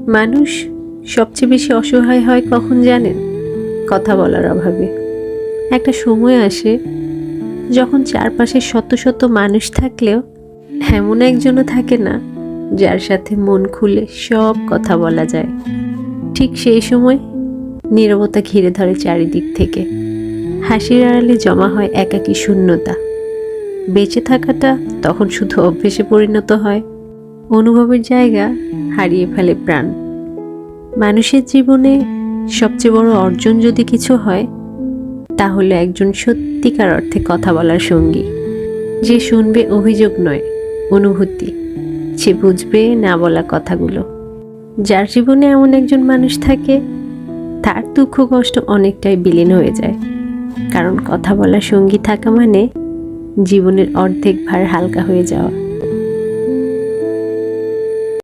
মানুষ সবচেয়ে বেশি অসহায় হয় কখন জানেন? কথা বলার অভাবে। একটা সময় আসে যখন চারপাশে শত শত মানুষ থাকলেও এমন একজনও থাকে না যার সাথে মন খুলে সব কথা বলা যায়। ঠিক সেই সময় নীরবতা ঘিরে ধরে চারিদিক থেকে। হাসির আড়ালে জমা হয় একাকী শূন্যতা। বেঁচে থাকাটা তখন শুধু অভ্যেসে পরিণত হয়। অনুভবের জায়গা হারিয়ে ফেলে প্রাণ। মানুষের জীবনে সবচেয়ে বড় অর্জন যদি কিছু হয়, তাহলে একজন সত্যিকার অর্থে কথা বলার সঙ্গী, যে শুনবে অভিযোগ নয়, অনুভূতি, সে বুঝবে না বলা কথাগুলো। যার জীবনে এমন একজন মানুষ থাকে, তার দুঃখ কষ্ট অনেকটাই বিলীন হয়ে যায়। কারণ কথা বলার সঙ্গী থাকা মানে জীবনের অর্ধেক ভার হালকা হয়ে যাওয়া।